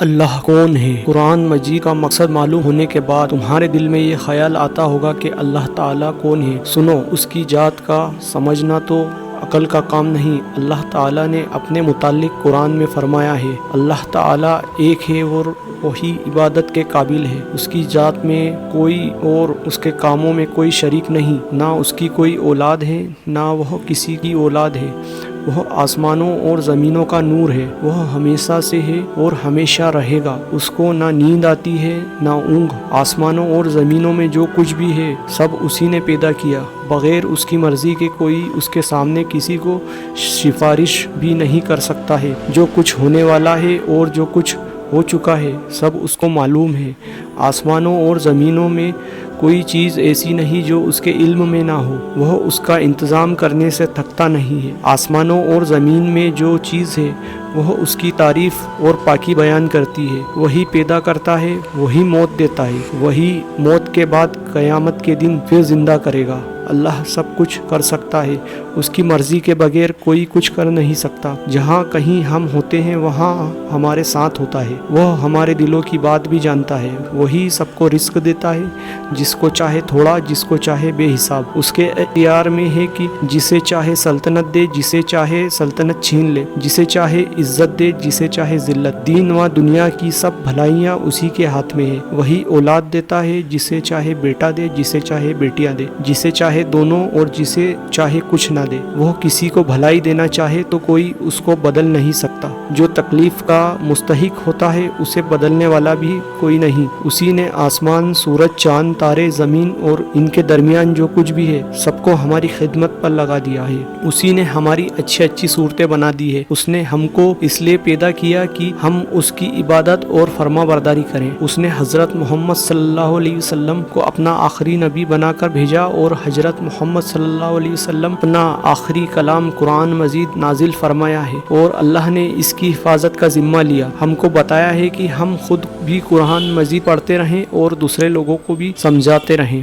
اللہ کون ہے؟ قرآن مجید کا مقصد معلوم ہونے کے بعد تمہارے دل میں یہ خیال آتا ہوگا کہ اللہ تعالیٰ کون ہے۔ سنو، اس کی ذات کا سمجھنا تو عقل کا کام نہیں۔ اللہ تعالیٰ نے اپنے متعلق قرآن میں فرمایا ہے، اللہ تعالیٰ ایک ہے اور وہی عبادت کے قابل ہے۔ اس کی ذات میں کوئی اور اس کے کاموں میں کوئی شریک نہیں، نہ اس کی کوئی اولاد ہے نہ وہ کسی کی اولاد ہے۔ وہ آسمانوں اور زمینوں کا نور ہے، وہ ہمیشہ سے ہے اور ہمیشہ رہے گا۔ اس کو نہ نیند آتی ہے نہ اونگ۔ آسمانوں اور زمینوں میں جو کچھ بھی ہے سب اسی نے پیدا کیا۔ بغیر اس کی مرضی کے کوئی اس کے سامنے کسی کو سفارش بھی نہیں کر سکتا ہے۔ جو کچھ ہونے والا ہے اور جو کچھ ہو چکا ہے سب اس کو معلوم ہے۔ آسمانوں اور زمینوں میں کوئی چیز ایسی نہیں جو اس کے علم میں نہ ہو۔ وہ اس کا انتظام کرنے سے تھکتا نہیں ہے۔ آسمانوں اور زمین میں جو چیز ہے وہ اس کی تعریف اور پاکی بیان کرتی ہے۔ وہی پیدا کرتا ہے، وہی موت دیتا ہے، وہی موت کے بعد قیامت کے دن پھر زندہ کرے گا۔ اللہ سب کچھ کر سکتا ہے، اس کی مرضی کے بغیر کوئی کچھ کر نہیں سکتا۔ جہاں کہیں ہم ہوتے ہیں وہاں ہمارے ساتھ ہوتا ہے۔ وہ ہمارے دلوں کی بات بھی جانتا ہے۔ وہی سب کو رزق دیتا ہے، جس کو چاہے تھوڑا، جس کو چاہے بے حساب۔ اس کے اختیار میں ہے کہ جسے چاہے سلطنت دے، جسے چاہے سلطنت چھین لے، جسے چاہے عزت دے، جسے چاہے ذلت۔ دین و دنیا کی سب بھلائیاں اسی کے ہاتھ میں ہے۔ وہی اولاد دیتا ہے، جسے چاہے بیٹا دے، جسے چاہے بیٹیاں دے، جسے چاہے دونوں اور جسے چاہے کچھ نہ دے۔ وہ کسی کو بھلائی دینا چاہے تو کوئی اس کو بدل نہیں سکتا۔ جو تکلیف کا مستحق ہوتا ہے اسے بدلنے والا بھی کوئی نہیں۔ اسی نے آسمان، سورج، چاند، تارے، زمین اور ان کے درمیان جو کچھ بھی ہے سب کو ہماری خدمت پر لگا دیا ہے۔ اسی نے ہماری اچھی اچھی صورتیں بنا دی ہے۔ اس نے ہم کو اس لیے پیدا کیا کہ ہم اس کی عبادت اور فرما برداری کریں۔ اس نے حضرت محمد صلی اللہ علیہ وسلم کو اپنا آخری نبی بنا کر بھیجا اور حضرت محمد صلی اللہ علیہ وسلم اپنا آخری کلام قرآن مجید نازل فرمایا ہے، اور اللہ نے اس کی حفاظت کا ذمہ لیا۔ ہم کو بتایا ہے کہ ہم خود بھی قرآن مجید پڑھتے رہیں اور دوسرے لوگوں کو بھی سمجھاتے رہیں۔